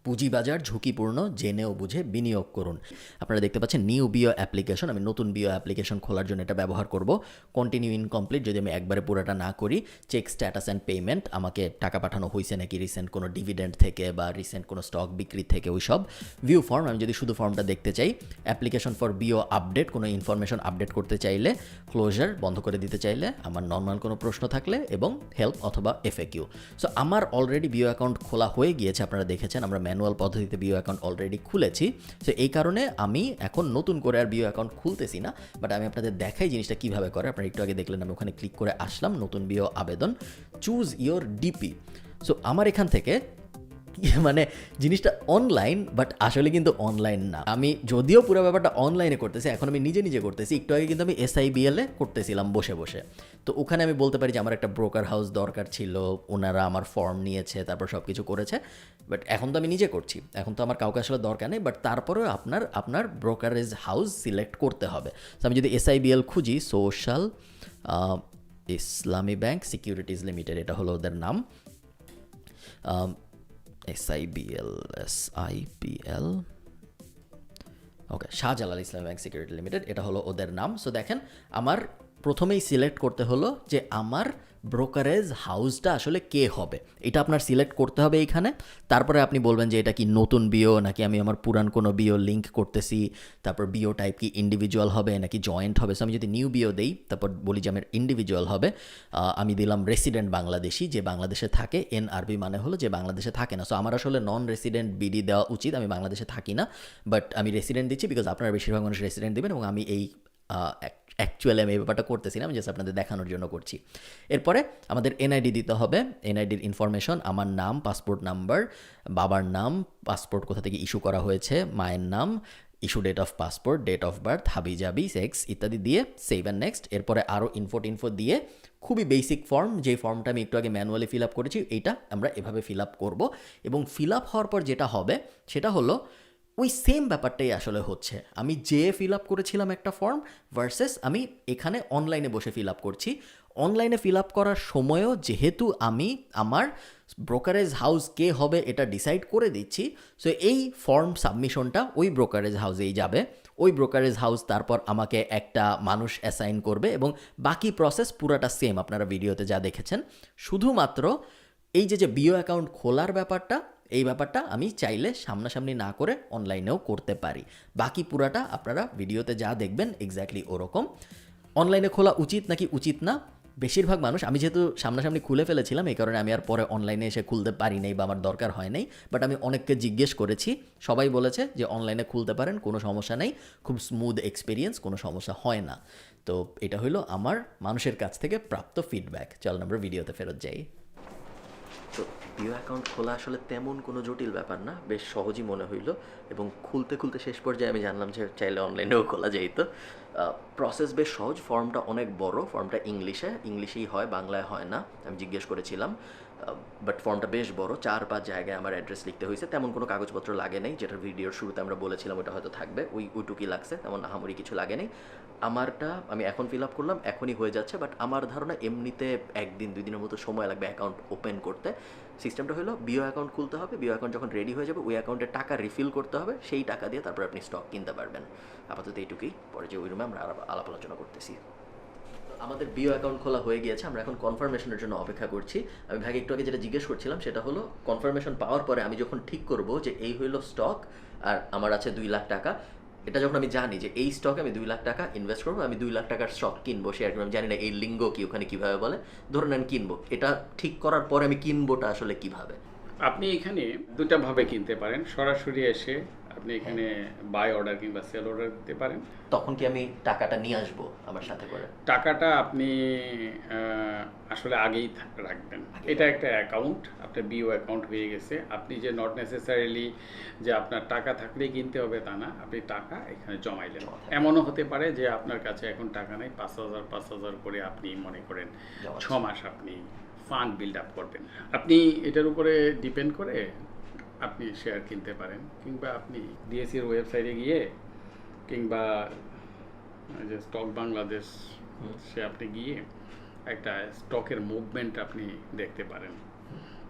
পুঁজিবাজার ঝুঁকিপূর্ণ, জেনেও বুঝে বিনিয়োগ করুন। আপনারা দেখতে পাচ্ছেন নিউ বিও অ্যাপ্লিকেশন। আমি নতুন বিও অ্যাপ্লিকেশন খোলার জন্য এটা ব্যবহার করব। কন্টিনিউ ইনকমপ্লিট, যদি আমি একবারে পুরোটা না করি। চেক স্ট্যাটাস অ্যান্ড পেমেন্ট, আমাকে টাকা পাঠানো হয়েছে নাকি রিসেন্ট কোনো ডিভিডেন্ড থেকে বা রিসেন্ট কোনো স্টক বিক্রি থেকে, ওই সব। ভিউ ফর্ম, আমি যদি শুধু ফর্মটা দেখতে চাই। অ্যাপ্লিকেশন ফর বিও আপডেট, কোনো ইনফরমেশন আপডেট করতে চাইলে। ক্লোজার, বন্ধ করে দিতে চাইলে। আমার নর্মাল কোনো প্রশ্ন থাকলে, এবং হেল্প অথবা FAQ। সো আমার অলরেডি বিও অ্যাকাউন্ট খোলা হয়ে গিয়েছে, আপনারা দেখেছেন। আমরা ম্যানুয়াল পদ্ধতিতে বিও অ্যাকাউন্ট অলরেডি খুলেছি। সো এই কারণে আমি এখন নতুন করে আর বিও অ্যাকাউন্ট খুলতেছি না, বাট আমি আপনাদের দেখাই জিনিসটা কীভাবে করে। আপনারা একটু আগে দেখলেন আমি ওখানে ক্লিক করে আসলাম, নতুন বিও আবেদন, চুজ ইয়োর ডিপি। সো আমার এখান থেকে মানে জিনিসটা অনলাইন, বাট আসলে কিন্তু অনলাইন না। আমি যদিও পুরো ব্যাপারটা অনলাইনে করতেছি, এখন আমি নিজে নিজে করতেছি। একটু আগে কিন্তু আমি SIBL এ করতেছিলাম বসে বসে। তো ওখানে আমি বলতে পারি যে আমার একটা ব্রোকার হাউস দরকার ছিল, ওনারা আমার ফর্ম নিয়েছে, তারপর সব কিছু করেছে। বাট এখন তো আমি নিজে করছি, এখন তো আমার কাউকে আসলে দরকার নেই। বাট তারপরেও আপনার ব্রোকারেজ হাউস সিলেক্ট করতে হবে। তো আমি যদি SIBL খুঁজি, সোশ্যাল ইসলামী ব্যাংক সিকিউরিটিজ লিমিটেড, এটা হলো ওদের নাম। SIBL ওকে, শাহজালাল ইসলামী ব্যাংক সিকিউরিটি লিমিটেড, এটা হলো ওদের নাম। সো দেখেন আমার প্রথমেই সিলেক্ট করতে হলো যে আমার ব্রোকারেজ হাউসটা আসলে কে হবে, এটা আপনার সিলেক্ট করতে হবে এইখানে। তারপরে আপনি বলবেন যে এটা কি নতুন বিও নাকি আমি আমার পুরান কোনো বিও লিঙ্ক করতেছি, তারপর বিও টাইপ কি ইন্ডিভিজুয়াল হবে নাকি জয়েন্ট হবে। সো আমি যদি নিউ বিও দেই, তারপর বলি যে আমার ইন্ডিভিজুয়াল হবে, আমি দিলাম রেসিডেন্ট বাংলাদেশি, যে বাংলাদেশে থাকে। NRB মানে হলো যে বাংলাদেশে থাকে না। সো আমার আসলে নন রেসিডেন্ট বিডি দেওয়া উচিত, আমি বাংলাদেশে থাকি না, বাট আমি রেসিডেন্ট দিচ্ছি বিকজ আপনারা বেশিরভাগ মানুষ রেসিডেন্ট দেবেন, এবং আমি এই অ্যাকচুয়ালি আমি এই ব্যাপারটা করতেছি না, আমি জাস্ট আপনাদের দেখানোর জন্য করছি। এরপরে আমাদের NID দিতে হবে, NIDর ইনফরমেশন, আমার নাম, পাসপোর্ট নাম্বার, বাবার নাম, পাসপোর্ট কোথা থেকে ইস্যু করা হয়েছে, মায়ের নাম, issue date of passport, date of birth, হাবিজাবি, সেক্স ইত্যাদি দিয়ে সেভ অ্যান্ড নেক্সট। এরপরে আরও ইনফো দিয়ে খুবই বেসিক ফর্ম, যে ফর্মটা আমি একটু আগে ম্যানুয়ালি ফিল আপ করেছি, এইটা আমরা এভাবে ফিল আপ করবো। এবং ফিল আপ হওয়ার পর যেটা হবে সেটা হলো ওই সেম ব্যাপারটাই আসলে হচ্ছে, আমি যে ফিল আপ করেছিলাম একটা ফর্ম ভার্সেস আমি এখানে অনলাইনে বসে ফিল আপ করছি। অনলাইনে ফিল আপ করার সময়ও যেহেতু আমি আমার ব্রোকারেজ হাউস কে হবে এটা ডিসাইড করে দিচ্ছি, সো এই ফর্ম সাবমিশনটা ওই ব্রোকারেজ হাউসেই যাবে। ওই ব্রোকারেজ হাউস তারপর আমাকে একটা মানুষ অ্যাসাইন করবে, এবং বাকি প্রসেস পুরাটা সেম আপনারা ভিডিওতে যা দেখেছেন। শুধুমাত্র এই যে বিও অ্যাকাউন্ট খোলার ব্যাপারটা, এই ব্যাপারটা আমি চাইলে সামনাসামনি না করে অনলাইনেও করতে পারি। বাকি পুরাটা আপনারা ভিডিওতে যা দেখবেন এক্স্যাক্টলি ওরকম। অনলাইনে খোলা উচিত নাকি উচিত না, বেশিরভাগ মানুষ, আমি যেহেতু সামনাসামনি খুলে ফেলেছিলাম এই কারণে আমি আর পরে অনলাইনে এসে খুলতে পারি নাই বা আমার দরকার হয় নাই, বাট আমি অনেককে জিজ্ঞেস করেছি, সবাই বলেছে যে অনলাইনে খুলতে পারেন, কোনো সমস্যা নেই, খুব স্মুথ এক্সপিরিয়েন্স, কোনো সমস্যা হয় না। তো এটা হলো আমার মানুষের কাছ থেকে প্রাপ্ত ফিডব্যাক। চল আমরা ভিডিওতে ফেরত যাই। তো বিও অ্যাকাউন্ট খোলা আসলে তেমন কোনো জটিল ব্যাপার না, বেশ সহজই মনে হইলো, এবং খুলতে শেষ পর্যায়ে আমি জানলাম যে চাইলে অনলাইনেও খোলা যাইত। প্রসেস বেশ সহজ, ফর্মটা অনেক বড়, ফর্মটা ইংলিশেই হয়, বাংলায় হয় না, আমি জিজ্ঞেস করেছিলাম। বাট ফর্মটা বেশ বড়, 4-5 জায়গায় আমার অ্যাড্রেস লিখতে হয়েছে। তেমন কোনো কাগজপত্র লাগে নাই, যেটা ভিডিওর শুরুতে আমরা বলেছিলাম ওটা হয়তো থাকবে, ওইটুকুই লাগছে, তেমন আহামরি কিছু লাগে নাই। আমারটা আমি এখন ফিল আপ করলাম, এখনই হয়ে যাচ্ছে, বাট আমার ধারণা এমনিতে 1-2 দিনের মতো সময় লাগবে অ্যাকাউন্ট ওপেন করতে। সিস্টেমটা হলো বিও অ্যাকাউন্ট খুলতে হবে, বিও অ্যাকাউন্ট যখন রেডি হয়ে যাবে ওই অ্যাকাউন্টে টাকা রিফিল করতে হবে, সেই টাকা দিয়ে তারপর আপনি স্টক কিনতে পারবেন। আপাতত এইটুকুই, পরে যে ওই রুমে আমরা আলাপ আলোচনা করতেছি। আমাদের বিও অ্যাকাউন্ট খোলা হয়ে গিয়েছে, আমরা এখন কনফার্মেশনের জন্য অপেক্ষা করছি। আমি ভাগে একটু আগে যেটা জিজ্ঞেস করছিলাম সেটা হলো কনফার্মেশন পাওয়ার পরে আমি যখন ঠিক করব যে এই হইলো স্টক আর আমার আছে 2 লাখ টাকা, এটা যখন আমি জানি যে এই স্টকে আমি 2 লাখ টাকা ইনভেস্ট করবো, আমি 2 লাখ টাকার স্টক কিনবো, শেয়ার কিনবো, আমি জানি না এই লিঙ্গ কি ওখানে কীভাবে বলে, ধরুন আমি কিনবো, এটা ঠিক করার পরে আমি কিনবোটা আসলে কিভাবে? আপনি এখানে দুটা ভাবে কিনতে পারেন, সরাসরি এসে আপনি এখানে বাই অর্ডার কিংবা সেল অর্ডার দিতে পারেন। তখন কি আমি টাকাটা নিয়ে আসবো আমার সাথে করে? টাকাটা আপনি আসলে আগেই রাখবেন, এটা একটা অ্যাকাউন্ট, আপনার বিও অ্যাকাউন্ট হয়ে গেছে। আপনি যে নট নেসেসারিলি যে আপনার টাকা থাকলেই কিনতে হবে তা না, আপনি টাকা এখানে জমাইলেন। এমনও হতে পারে যে আপনার কাছে এখন টাকা নেই, 5,000 করে আপনি মনে করেন 6 মাস আপনি ফান্ড বিল্ড আপ করবেন। আপনি এটার উপরে ডিপেন্ড করে আপনি শেয়ার কিনতে পারেন, কিংবা আপনি ডিএসসির ওয়েবসাইটে গিয়ে কিংবা যে স্টক বাংলাদেশ সে আপনি গিয়ে একটা স্টকের মুভমেন্ট আপনি দেখতে পারেন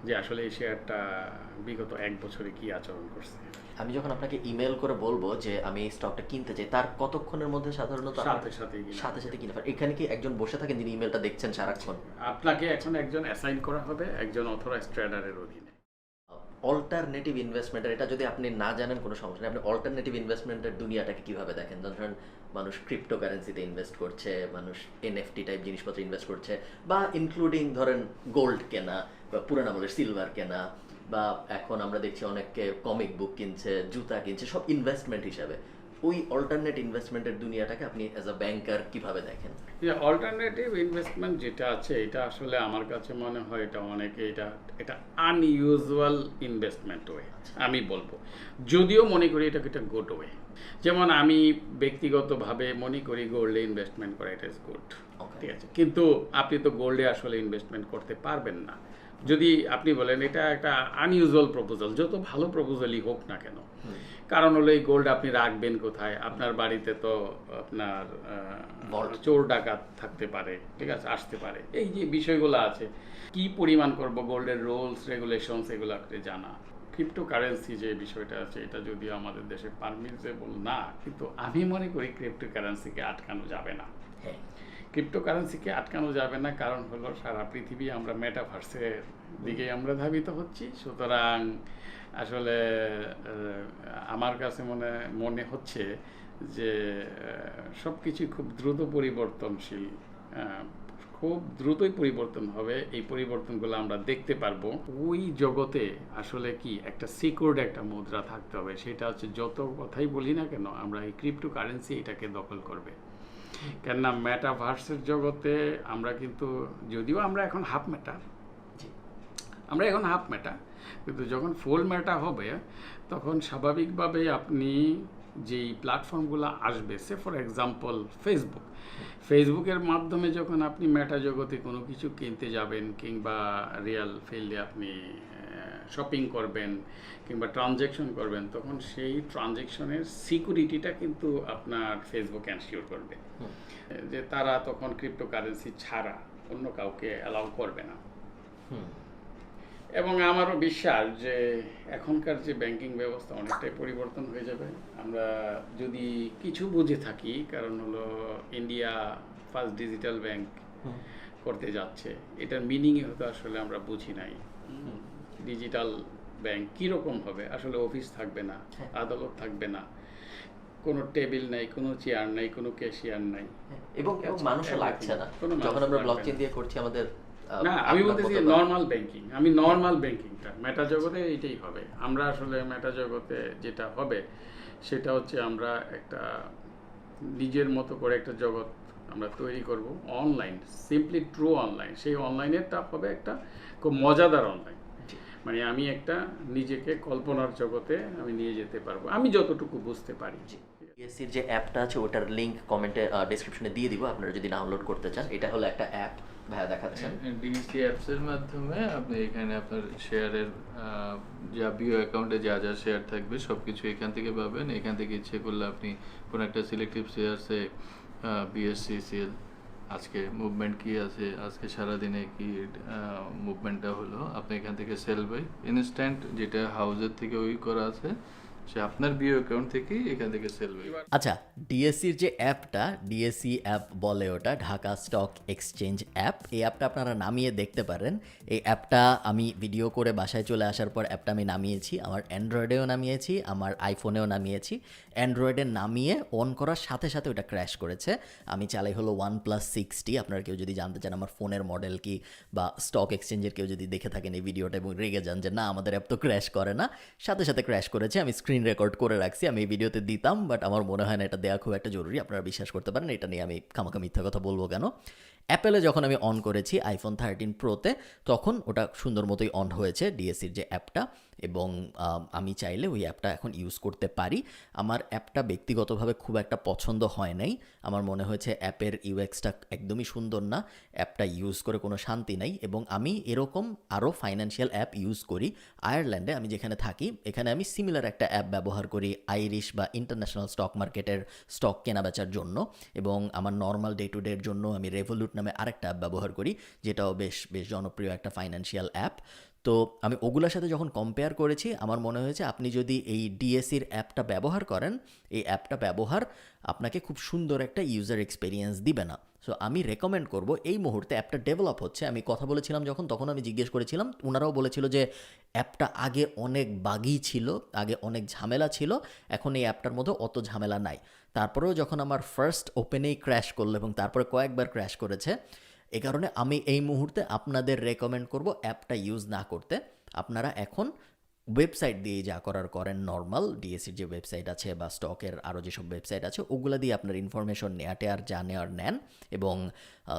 যে আসলে এই শেয়ারটা বিগত 1 বছরে কি আচরণ করছে। আমি যখন আপনাকে ইমেল করে বলবো যে আমি এই স্টকটা কিনতে চাই, তার কতক্ষণের মধ্যে সাধারণত সাথে কিনে পারেন? এখানে কি একজন বসে থাকেন যিনি ইমেলটা দেখছেন সারাক্ষণ? আপনাকে এখন একজন অ্যাসাইন করা হবে, একজন অথরাইজড ট্রেডারের অধীনে। অল্টারনেটিভ ইনভেস্টমেন্টের, এটা যদি আপনি না জানেন কোনো সমস্যা নেই, আপনি অল্টারনেটিভ ইনভেস্টমেন্টের দুনিয়াটাকে কীভাবে দেখেন? ধরেন মানুষ ক্রিপ্টোকারেন্সিতে ইনভেস্ট করছে, মানুষ এনএফটি টাইপ জিনিসপত্র ইনভেস্ট করছে, বা ইনক্লুডিং ধরেন গোল্ড কেনা বা পুরান আমলের সিলভার কেনা, বা এখন আমরা দেখছি অনেকে কমিক বুক কিনছে, জুতা কিনছে, সব ইনভেস্টমেন্ট হিসাবে। ওই অল্টারনেট ইনভেস্টমেন্টের দুনিয়াটাকে আপনি অ্যাজ আ ব্যাংকার কিভাবে দেখেন? যে অল্টারনেটিভ ইনভেস্টমেন্ট যেটা আছে এটা আসলে আমার কাছে মনে হয় এটা অনেকে এটা আনইউজুয়াল ইনভেস্টমেন্ট ওয়ে আমি বলবো, যদিও মনে করি এটাকে একটা গুড ওয়ে। যেমন আমি ব্যক্তিগতভাবে মনে করি গোল্ডে ইনভেস্টমেন্ট করা এটা ইজ গুড, ঠিক আছে, কিন্তু আপনি তো গোল্ডে আসলে ইনভেস্টমেন্ট করতে পারবেন না যদি আপনি বলেন এটা একটা আনইউজুয়াল প্রপোজাল, যত ভালো প্রপোজালই হোক না কেন। কারণ হলো এই গোল্ড আপনি রাখবেন কোথায়? আপনার বাড়িতে তো আপনার চোর ডাকাত থাকতে পারে, ঠিক আছে, আসতে পারে, এই যে বিষয়গুলো আছে। কি পরিমাণ করব, গোল্ডের রুলস রেগুলেশনস এগুলো আপনি জানা। ক্রিপ্টোকারেন্সি যে বিষয়টা আছে এটা যদিও আমাদের দেশে পারমিটেবল না, কিন্তু আমি মনে করি ক্রিপ্টোকারেন্সিকে আটকানো যাবে না। ক্রিপ্টোকারেন্সিকে আটকানো যাবে না, কারণ হলো সারা পৃথিবী আমরা মেটাভার্সের দিকে আমরা ধাবিত হচ্ছি। সুতরাং আসলে আমার কাছে মনে হচ্ছে যে সব কিছুই খুব দ্রুত পরিবর্তনশীল, খুব দ্রুতই পরিবর্তন হবে। এই পরিবর্তনগুলো আমরা দেখতে পারবো। ওই জগতে আসলে কি একটা সিকিউরড একটা মুদ্রা থাকতে হবে, সেটা হচ্ছে যত কথাই বলি না কেন আমরা এই ক্রিপ্টোকারেন্সি এটাকে দখল করবে। কেননা মেটাভার্সের জগতে আমরা কিন্তু, যদিও আমরা এখন হাফ মেটা, কিন্তু যখন ফুল মেটা হবে তখন স্বাভাবিকভাবে আপনি যেই প্ল্যাটফর্মগুলো আসবে, সে ফর এক্সাম্পল ফেসবুকের মাধ্যমে যখন আপনি মেটা জগতে কোনো কিছু কিনতে যাবেন কিংবা রিয়েল ফিল্ডে আপনি শপিং করবেন কিংবা ট্রানজ্যাকশন করবেন, তখন সেই ট্রানজ্যাকশনের সিকিউরিটিটা কিন্তু আপনার ফেসবুক এনশিওর করবে যে তারা তখন ক্রিপ্টোকারেন্সি ছাড়া অন্য কাউকে অ্যালাউ করবে না। এবং আমারও বিশ্বাস যে এখনকার যে ব্যাংকিং ব্যবস্থা অনেকটাই পরিবর্তন হয়ে যাবে আমরা যদি কিছু বুঝে থাকি। কারণ হলো ইন্ডিয়া ফার্স্ট ডিজিটাল ব্যাংক করতে যাচ্ছে, এটার মিনিংই হয়তো আসলে আমরা বুঝি নাই। ডিজিটাল ব্যাংক কীরকম হবে? আসলে অফিস থাকবে না, আদালত থাকবে না, কোনো টেবিল নাই, কোনো চেয়ার নাই, কোনো ক্যাশিয়ার নাই, এবং মানুষও লাগছে না। যখন আমরা ব্লকচেইন দিয়ে করছি আমাদের না, আমি বলতেছি নর্মাল ব্যাংকিং, আমি নর্মাল ব্যাংকিংটা মেটা জগতে এইটাই হবে। আমরা আসলে মেটা জগতে যেটা হবে সেটা হচ্ছে আমরা একটা নিজের মতো করে একটা জগৎ আমরা তৈরি করব, অনলাইন, সিম্পলি ট্রু অনলাইন। সেই অনলাইনেরটা হবে একটা খুব মজাদার অনলাইন, মানে আমি একটা নিজেকে কল্পনার জগতে আমি নিয়ে যেতে পারবো, আমি যতটুকু বুঝতে পারি। ডিএসসির যে অ্যাপটা আছে ওটার লিংক কমেন্টে ডিসক্রিপশনে দিয়ে দিব, আপনারা যদি ডাউনলোড করতে চান। এটা হলো একটা অ্যাপ, ভাইয়া দেখাচ্ছেন। ডিএসসি অ্যাপসের মাধ্যমে আপনি এখানে আপনার শেয়ারের যা বিও অ্যাকাউন্টে যা যা শেয়ার থাকবে সব কিছু এখান থেকে পাবেন। এখান থেকে ইচ্ছে করলে আপনি কোনো একটা সিলেক্টিভ শেয়ারসে বিএসসি সিএল আজকে মুভমেন্ট কি আছে, আজকে সারাদিনে কি মুভমেন্টটা হলো, আপনি এখান থেকে সেল বাই ইনস্ট্যান্ট যেটা হাউজের থেকে ওই করা আছে সে আপনার বিও অ্যাকাউন্ট থেকেই এখান থেকে সেল বাই। আচ্ছা, ডিএসসির যে অ্যাপটা, ডিএসসি অ্যাপ বলে ওটা, ঢাকা স্টক এক্সচেঞ্জ অ্যাপ। এই অ্যাপটা আপনারা নামিয়ে দেখতে পারেন। এই অ্যাপটা আমি ভিডিও করে বাসায় চলে আসার পর অ্যাপটা আমি নামিয়েছি, আমার অ্যান্ড্রয়েডেও নামিয়েছি, আমার আইফোনেও নামিয়েছি। অ্যান্ড্রয়েডে নামিয়ে অন করার সাথে সাথে ওটা ক্র্যাশ করেছে। আমি চালাই হলো OnePlus 6T। আপনারা কেউ যদি জানতে চান আমার ফোনের মডেল কি বা স্টক এক্সচেঞ্জের কেউ যদি দেখে থাকেন এই ভিডিওটা এবং রেগে যান যে না আমাদের অ্যাপ তো ক্র্যাশ করে না, সাথে সাথে ক্র্যাশ করেছে। আমি স্ক্রিন রেকর্ড করে রাখছি, আমি এই ভিডিওতে দিতাম, বাট আমার মনে হয় না এটা দেওয়া খুব একটা জরুরি। আপনারা বিশ্বাস করতে পারেন, এটা নিয়ে আমি খামাখা মিথ্যা কথা বলবো কেন। অ্যাপেলে যখন আমি অন করেছি আইফোন 13 প্রোতে, তখন ওটা সুন্দর মতোই অন হয়েছে ডিএসসির যে অ্যাপটা, এবং আমি চাইলে ওই অ্যাপটা এখন ইউজ করতে পারি। আমার অ্যাপটা ব্যক্তিগতভাবে খুব একটা পছন্দ হয় নাই। আমার মনে হয়েছে অ্যাপের ইউএক্সটা একদমই সুন্দর না, অ্যাপটা ইউজ করে কোনো শান্তি নাই। এবং আমি এরকম আরও ফাইন্যান্সিয়াল অ্যাপ ইউজ করি। আয়ারল্যান্ডে আমি যেখানে থাকি এখানে আমি সিমিলার একটা অ্যাপ ব্যবহার করি আইরিশ বা ইন্টারন্যাশনাল স্টক মার্কেটের স্টক কেনা বেচার জন্য, এবং আমার নর্মাল ডে টু ডের জন্য আমি রেভলিউট নামে আরেকটা অ্যাপ ব্যবহার করি, যেটাও বেশ জনপ্রিয় একটা ফাইন্যান্সিয়াল অ্যাপ। তো আমি ওগুলোর সাথে যখন কম্পেয়ার করেছি আমার মনে হয়েছে আপনি যদি এই ডিএসসির অ্যাপটা ব্যবহার করেন, এই অ্যাপটা ব্যবহার আপনাকে খুব সুন্দর একটা ইউজার এক্সপিরিয়েন্স দিবে না। সো আমি রেকমেন্ড করব, এই মুহূর্তে অ্যাপটা ডেভেলপ হচ্ছে। আমি কথা বলেছিলাম যখন, তখন আমি জিজ্ঞেস করেছিলাম, ওনারাও বলেছিল যে অ্যাপটা আগে অনেক বাগি ছিল, আগে অনেক ঝামেলা ছিল, এখন এই অ্যাপটার মধ্যে অত ঝামেলা নাই। তারপরেও যখন আমার ফার্স্ট ওপেনেই ক্র্যাশ করলো এবং তারপরে কয়েকবার ক্র্যাশ করেছে, এই কারণে আমি এই মুহূর্তে আপনাদের রেকমেন্ড করব অ্যাপটা ইউজ না করতে। আপনারা এখন ওয়েবসাইট দিয়ে যা করার করেন নর্মাল ডিএসসির যে ওয়েবসাইট আছে বা স্টকের আরও যেসব ওয়েবসাইট আছে ওগুলো দিয়ে আপনার ইনফরমেশন নেওয়াটে আর যা নেওয়ার নেন এবং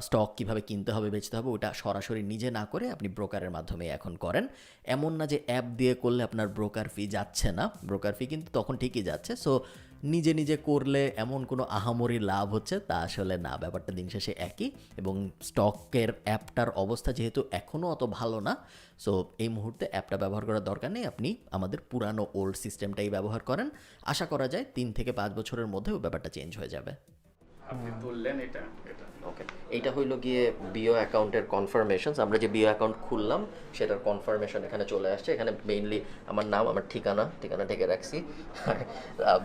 স্টক কীভাবে কিনতে হবে বেচতে হবে ওটা সরাসরি নিজে না করে আপনি ব্রোকারের মাধ্যমে এখন করেন। এমন না যে অ্যাপ দিয়ে করলে আপনার ব্রোকার ফি যাচ্ছে না, ব্রোকার ফি কিন্তু তখন ঠিকই যাচ্ছে। সো নিজে নিজে করলে এমন কোনো আহামরি লাভ হচ্ছে তা আসলে না, ব্যাপারটা দিন শেষে একই। এবং স্টকের অ্যাপটার অবস্থা যেহেতু এখনও অত ভালো না, সো এই মুহূর্তে অ্যাপটা ব্যবহার করার দরকার নেই, আপনি আমাদের পুরানো ওল্ড সিস্টেমটাই ব্যবহার করেন। আশা করা যায় 3 থেকে 5 বছরের মধ্যে ওই ব্যাপারটা চেঞ্জ হয়ে যাবে। আপনি তুললেন এটা ওকে, এইটা হইলো গিয়ে বিও অ্যাকাউন্টের কনফার্মেশনস। আমরা যে বিও অ্যাকাউন্ট খুললাম সেটার কনফার্মেশন এখানে চলে আসছে। এখানে মেইনলি আমার নাম, আমার ঠিকানা ঢেকে রাখছি।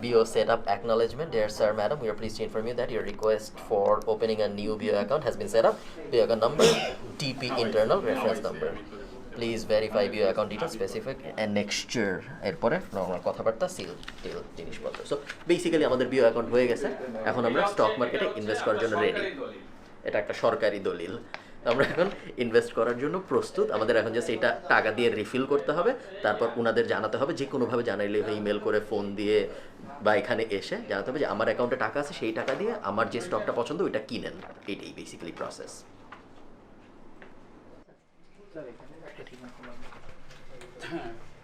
BO set up acknowledgement, dear sir madam, we are pleased to inform you that your request for opening a new BO account has been set up. BO account number TP internal reference number, please verify BO account details specific নেক্সচার, এরপরে নর্মাল কথাবার্তা সিল টিল জিনিসপত্র। সো বেসিক্যালি আমাদের বিও অ্যাকাউন্ট হয়ে গেছে। এখন আমরা স্টক মার্কেটে ইনভেস্ট করার জন্য রেডি। এটা একটা সরকারি দলিল। আমরা এখন ইনভেস্ট করার জন্য প্রস্তুত। আমাদের এখন জাস্ট এটা টাকা দিয়ে রিফিল করতে হবে, তারপর ওনাদের জানাতে হবে, যে কোনোভাবে জানাইলে ইমেল করে, ফোন দিয়ে বা এখানে এসে জানাতে হবে যে আমার অ্যাকাউন্টে টাকা আছে, সেই টাকা দিয়ে আমার যে স্টকটা পছন্দ ওইটা কিনেন। এটাই basically process.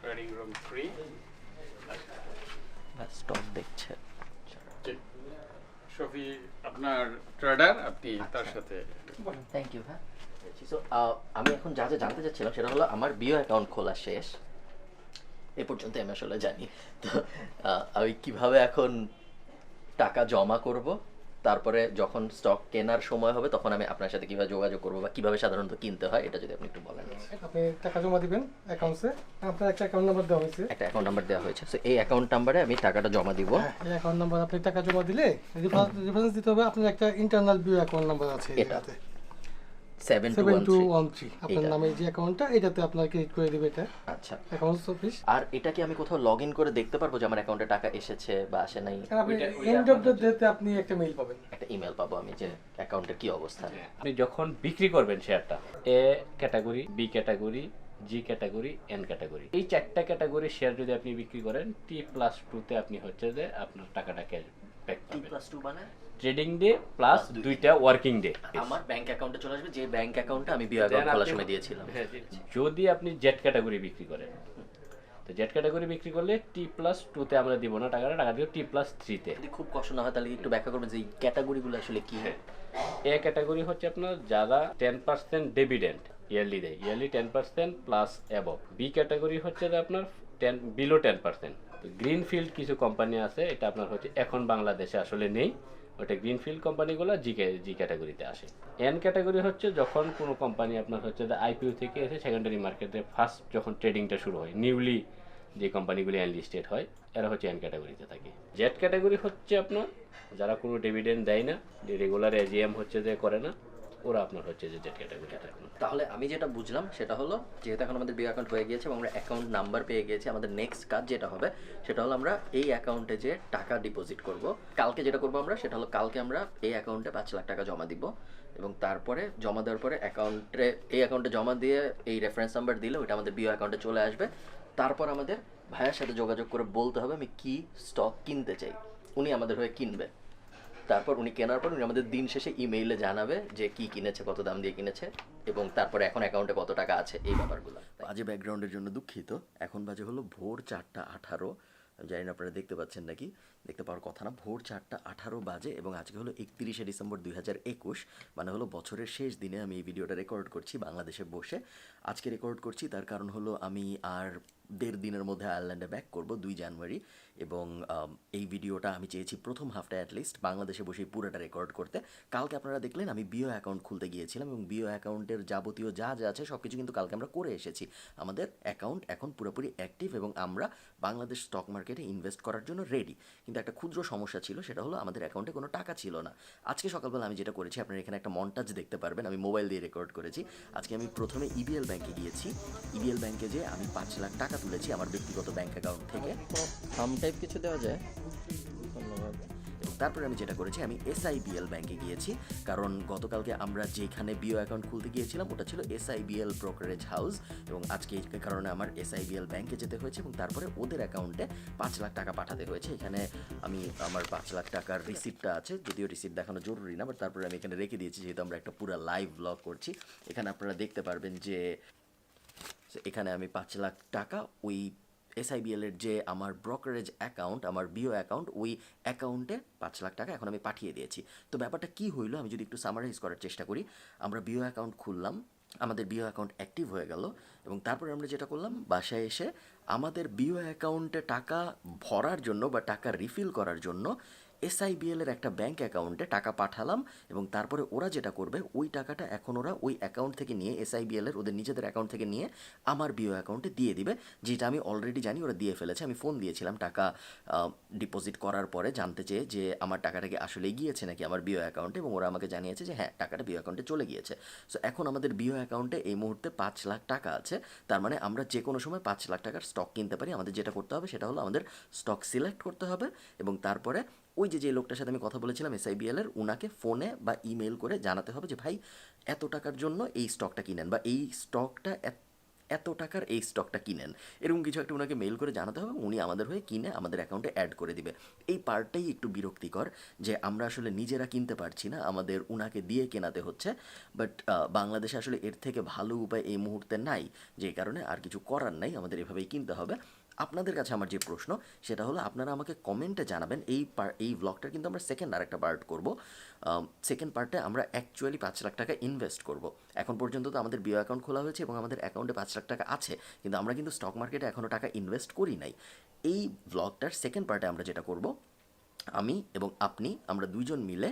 Trading room 3 stock দেখছে শফি আপনার ট্রেডার, আপনি তার সাথে থ্যাংক ইউ। হ্যাঁ, সো আমি এখন যা যা জানতে চাচ্ছিলাম সেটা হলো আমার বিও অ্যাকাউন্ট খোলা শেষ, এ পর্যন্ত আমি আসলে জানি। তো আমি কিভাবে এখন টাকা জমা করব, তারপরে যখন স্টক কেনার সময় হবে তখন আমি আপনার সাথে কিভাবে যোগাযোগ করবো বা কিভাবে সাধারণত কিনতে হয় এটা যদি আপনি একটু বলেন। আপনি টাকা জমা দিবেন অ্যাকাউন্টসে, আপনার একটা অ্যাকাউন্ট নাম্বার দেওয়া হয়েছে। একটা অ্যাকাউন্ট নাম্বার দেওয়া হয়েছে, সো এই অ্যাকাউন্ট নাম্বারে আমি টাকাটা জমা দিব। এই অ্যাকাউন্ট নাম্বার আপনি টাকা জমা দিলে রেফারেন্স দিতে হবে। আপনার একটা ইন্টারনাল বিও অ্যাকাউন্ট নাম্বার আছে এটাতে 7213, আপনার নামে যে অ্যাকাউন্টটা এটাতে আপনার ক্রেডিট করে দিবে এটা। আচ্ছা, অ্যাকাউন্টস অফিস। আর এটা কি আমি কোথাও লগ ইন করে দেখতে পারবো যে আমার অ্যাকাউন্টে টাকা এসেছে বা আসে নাই? আপনি এন্ড অফ দ্য ডেতে আপনি একটা মেইল পাবেন, একটা ইমেল পাবো আমি যে অ্যাকাউন্টের কি অবস্থা। আপনি যখন বিক্রি করবেন শেয়ারটা, A category, B category, G category, N category, এই 4টা ক্যাটাগরি শেয়ার যদি আপনি বিক্রি করেন T+2 আপনি হচ্ছে যে আপনার টাকাটা ক্যাশ ব্যাক পাবেন। T+2 মানে ট্রেডিং ডে প্লাস 2টা ওয়ার্কিং ডে আমার ব্যাংক অ্যাকাউন্টে চলে আসবে, যে ব্যাংক অ্যাকাউন্টে আমি বিও অ্যাকাউন্ট খোলার সময় দিয়েছিলাম। যদি আপনি জেড ক্যাটাগরি বিক্রি করেন, তো জেড ক্যাটাগরি বিক্রি করলে T+2 আমরা দিব না টাকাটা, টাকা দিব T+3 যদি খুব কষ্ট না হয় তাহলে একটু ব্যাখ্যা করবেন যে এই ক্যাটাগরিগুলো আসলে কি? এ ক্যাটাগরি হচ্ছে আপনার যারা 10% ডিভিডেন্ড ইয়ারলি দেয়, yearly 10% plus above. B category হচ্ছে যে আপনার 10 বিলো 10%। গ্রিনফিল্ড কিছু কোম্পানি আছে, এটা আপনার হচ্ছে এখন বাংলাদেশে আসলে নেই, ওটা গ্রিনফিল্ড কোম্পানিগুলো জি ক্যাটাগরিতে আসে। এন ক্যাটাগরি হচ্ছে যখন কোনো কোম্পানি আপনার হচ্ছে যে আইপিও থেকে এসে সেকেন্ডারি মার্কেটে ফার্স্ট যখন ট্রেডিংটা শুরু হয়, নিউলি যে কোম্পানিগুলি অ্যানলিস্টেড হয়, এরা হচ্ছে এন ক্যাটাগরিতে থাকে। জেড ক্যাটাগরি হচ্ছে আপনার যারা কোনো ডিভিডেন্ড দেয় না, রেগুলার এজিএম হচ্ছে যে করে না, ওরা আপনার হচ্ছে যে জেড ক্যাটাগরিতে থাকে। তাহলে আমি যেটা বুঝলাম সেটা হলো, যেহেতু এখন আমাদের বিও অ্যাকাউন্ট হয়ে গিয়েছে এবং আমরা অ্যাকাউন্ট নাম্বার পেয়ে গিয়েছি, আমাদের নেক্সট কাজ যেটা হবে সেটা হলো আমরা এই অ্যাকাউন্টে যে টাকা ডিপোজিট করব। কালকে যেটা করবো আমরা সেটা হলো, কালকে আমরা এই অ্যাকাউন্টে 5 লাখ টাকা জমা দিব এবং তারপরে জমা দেওয়ার পরে এই অ্যাকাউন্টে জমা দিয়ে এই রেফারেন্স নাম্বার দিলে ওইটা আমাদের বিও অ্যাকাউন্টে চলে আসবে। তারপর আমাদের ভাইয়ের সাথে যোগাযোগ করে বলতে হবে আমি কি স্টক কিনতে চাই, উনি আমাদের হয়ে কিনবে। তারপর উনি কেনার পর উনি আমাদের দিন শেষে ইমেইলে জানাবে যে কি কিনেছে, কত দাম দিয়ে কিনেছে এবং তারপরে এখন অ্যাকাউন্টে কত টাকা আছে, এই ব্যাপারগুলো। বাজে ব্যাকগ্রাউন্ডের জন্য দুঃখিত। এখন বাজে হলো ভোর 4:18। জানি না আপনারা দেখতে পাচ্ছেন নাকি, দেখতে পাওয়ার কথা না। ভোর 4:18 বাজে এবং আজকে হলো 31শে ডিসেম্বর 2021, মানে হলো বছরের শেষ দিনে আমি এই ভিডিওটা রেকর্ড করছি বাংলাদেশে বসে। আজকে রেকর্ড করছি তার কারণ হলো আমি আর 1.5 দিনের মধ্যে আয়ারল্যান্ডে ব্যাক করব 2 জানুয়ারি এবং এই ভিডিওটা আমি চেয়েছি প্রথম হাফটা অ্যাটলিস্ট বাংলাদেশে বসেই পুরোটা রেকর্ড করতে। কালকে আপনারা দেখলেন আমি বিও অ্যাকাউন্ট খুলতে গিয়েছিলাম এবং বিও অ্যাকাউন্টের যাবতীয় যা যা আছে সব কিছু কিন্তু কালকে আমরা করে এসেছি। আমাদের অ্যাকাউন্ট এখন পুরোপুরি অ্যাক্টিভ এবং আমরা বাংলাদেশ স্টক মার্কেটে ইনভেস্ট করার জন্য রেডি। কিন্তু একটা ক্ষুদ্র সমস্যা ছিল, সেটা হলো আমাদের অ্যাকাউন্টে কোনো টাকা ছিল না। আজকে সকালবেলা আমি যেটা করেছি, আপনারা এখানে একটা মন্টাজ দেখতে পারবেন, আমি মোবাইল দিয়ে রেকর্ড করেছি। আজকে আমি প্রথমে ইবিএল ব্যাংকে গিয়েছি, ইবিএল ব্যাংকে যে আমি 5 লাখ টাকা তুলেছি আমার ব্যক্তিগত ব্যাংক অ্যাকাউন্ট থেকে। ফার্ম টাইপ কিছু দেওয়া যায়, ধন্যবাদ। এবং তারপরে আমি যেটা করেছি, আমি SIBL ব্যাংকে গিয়েছি, কারণ গতকালকে আমরা যেখানে বিও অ্যাকাউন্ট খুলতে গিয়েছিলাম ওটা ছিল SIBL ব্রোকারেজ হাউস, এবং আজকে এই কারণে আমার SIBL ব্যাংকে যেতে হয়েছে এবং তারপরে ওদের অ্যাকাউন্টে 5 লাখ টাকা পাঠাতে হয়েছে। এখানে আমি আমার 5 লাখ টাকার রিসিপ্টটা আছে, যদিও রিসিপ্ট দেখানো জরুরি না, বাট তারপরে আমি এখানে রেখে দিয়েছি যেহেতু আমরা একটা পুরো লাইভ ব্লগ করছি। এখানে আপনারা দেখতে পারবেন যে এখানে আমি 5 লাখ টাকা ওই SIBL এর যে আমার ব্রোকারেজ অ্যাকাউন্ট, আমার বিও অ্যাকাউন্ট, ওই অ্যাকাউন্টে 5 লাখ টাকা এখন আমি পাঠিয়ে দিয়েছি। তো ব্যাপারটা কি হইলো আমি যদি একটু সামারাইজ করার চেষ্টা করি, আমরা বিও অ্যাকাউন্ট খুললাম, আমাদের বিও অ্যাকাউন্ট অ্যাক্টিভ হয়ে গেল, এবং তারপরে আমরা যেটা করলাম, বাসায় এসে আমাদের বিও অ্যাকাউন্টে টাকা ভরার জন্য বা টাকা রিফিল করার জন্য SIBL এর একটা ব্যাংক অ্যাকাউন্টে টাকা পাঠালাম, এবং তারপরে ওরা যেটা করবে ওই টাকাটা এখন ওরা ওই অ্যাকাউন্ট থেকে নিয়ে SIBL এর ওদের নিজেদের অ্যাকাউন্ট থেকে নিয়ে আমার বিও অ্যাকাউন্টে দিয়ে দিবে, যেটা আমি অলরেডি জানি ওরা দিয়ে ফেলেছে। আমি ফোন দিয়েছিলাম টাকা ডিপোজিট করার পরে জানতে চেয়ে যে আমার টাকাটা কি আসলে গিয়েছে নাকি আমার বিও অ্যাকাউন্টে, এবং ওরা আমাকে জানিয়েছে যে হ্যাঁ টাকাটা বিও অ্যাকাউন্টে চলে গিয়েছে। সো এখন আমাদের বিও অ্যাকাউন্টে এই মুহূর্তে 5 লাখ টাকা আছে, তার মানে আমরা যে কোনো সময় 5 লাখ টাকার স্টক কিনতে পারি। আমাদের যেটা করতে হবে সেটা হলো আমাদের স্টক সিলেক্ট করতে হবে, এবং তারপরে ওই যে লোকটার সাথে আমি কথা বলেছিলাম SIBL এর, ওনাকে ফোনে বা ইমেল করে জানাতে হবে যে ভাই এত টাকার জন্য এই স্টকটা কিনেন, বা এই স্টকটা এত টাকার এই স্টকটা কিনেন, এরকম কিছু একটা ওনাকে মেল করে জানাতে হবে, উনি আমাদের হয়ে কিনে আমাদের অ্যাকাউন্টে অ্যাড করে দিবে। এই পার্টটাই একটু বিরক্তিকর যে আমরা আসলে নিজেরা কিনতে পারছি না, আমাদের উনাকে দিয়ে কেনাতে হচ্ছে। বাট বাংলাদেশে আসলে এর থেকে ভালো উপায় এই মুহূর্তে নাই, যে কারণে আর কিছু করার নাই, আমাদের এভাবেই কিনতে হবে। আপনাদের কাছে আমার যে প্রশ্ন সেটা হলো, আপনারা আমাকে কমেন্টে জানাবেন। এই ব্লগটার কিন্তু আমরা সেকেন্ড আরেকটা পার্ট করব। সেকেন্ড পার্টে আমরা অ্যাকচুয়ালি 5 লাখ টাকা ইনভেস্ট করব। এখন পর্যন্ত তো আমাদের বিও অ্যাকাউন্ট খোলা হয়েছে এবং আমাদের অ্যাকাউন্টে 5 লাখ টাকা আছে, কিন্তু আমরা কিন্তু স্টক মার্কেটে এখনও টাকা ইনভেস্ট করি নাই। এই ব্লগটার সেকেন্ড পার্টে আমরা যেটা করব, আমি এবং আপনি আমরা দুইজন মিলে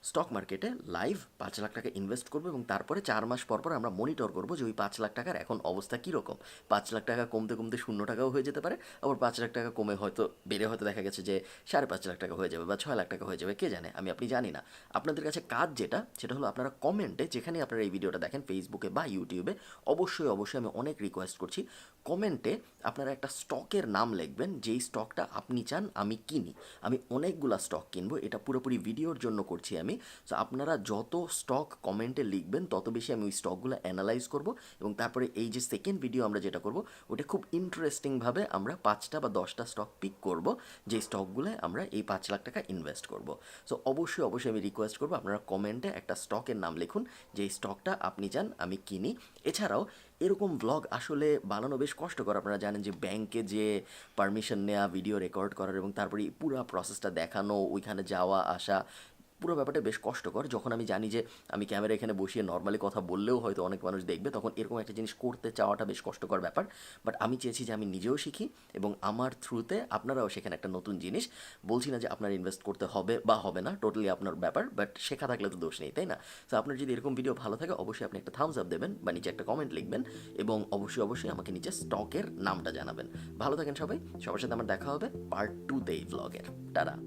স্টক মার্কেটে লাইভ 5 লাখ টাকা ইনভেস্ট করবো, এবং তারপরে 4 মাস পর পর আমরা মনিটর করবো যে ওই 5 লাখ টাকার এখন অবস্থা কীরকম। 5 লাখ টাকা কমতে কমতে 0 টাকাও হয়ে যেতে পারে, আবার 5 লাখ টাকা কমে হয়তো বেড়ে হয়তো দেখা গেছে যে 5.5 লাখ টাকা হয়ে যাবে বা 6 লাখ টাকা হয়ে যাবে, কে জানে, আপনি জানি না। আপনাদের কাছে কাজ যেটা সেটা হলো, আপনারা কমেন্টে, যেখানে আপনারা এই ভিডিওটা দেখেন ফেসবুকে বা ইউটিউবে, অবশ্যই আমি অনেক রিকোয়েস্ট করছি, কমেন্টে আপনারা একটা স্টকের নাম লিখবেন যেই স্টকটা আপনি চান আমি কিনি। আমি অনেকগুলা স্টক কিনবো, এটা পুরোপুরি ভিডিওর জন্য করছি আমি। সো আপনারা যত স্টক কমেন্টে লিখবেন তত বেশি আমি ওই স্টকগুলো অ্যানালাইজ করব, এবং তারপরে এই যে সেকেন্ড ভিডিও আমরা যেটা করব ওটা খুব ইন্টারেস্টিংভাবে আমরা 5টা বা 10টা স্টক পিক করব, যে স্টকগুলো আমরা এই 5 লাখ টাকা ইনভেস্ট করব। সো অবশ্যই আমি রিকোয়েস্ট করবো আপনারা কমেন্টে একটা স্টকের নাম লিখুন যে স্টকটা আপনি চান আমি কিনি। এছাড়াও এরকম ব্লগ আসলে বানানো বেশ কষ্টকর, আপনারা জানেন যে ব্যাংকে যে পারমিশন নেওয়া, ভিডিও রেকর্ড করার এবং তারপরে পুরো প্রসেসটা দেখানো, ওইখানে যাওয়া আসা, পুরো ব্যাপারটা বেশ কষ্টকর। যখন আমি জানি যে আমি ক্যামেরা এখানে বসিয়ে নর্মালি কথা বললেও হয়তো অনেক মানুষ দেখবে, তখন এরকম একটা জিনিস করতে চাওয়াটা বেশ কষ্টকর ব্যাপার। বাট আমি চেয়েছি যে আমি নিজেও শিখি এবং আমার থ্রুতে আপনারাও শেখেন একটা নতুন জিনিস। বলছি না যে আপনার ইনভেস্ট করতে হবে বা হবে না, টোটালি আপনার ব্যাপার, বাট শেখা থাকলে তো দোষ নেই, তাই না? তো আপনার যদি এরকম ভিডিও ভালো থাকে অবশ্যই আপনি একটা থামস আপ দেবেন বা নিচে একটা কমেন্ট লিখবেন, এবং অবশ্যই আমাকে নিচে স্টকের নামটা জানাবেন। ভালো থাকেন সবাই, সবার সাথে আমার দেখা হবে পার্ট 2 তে এই ব্লগের। টাটা।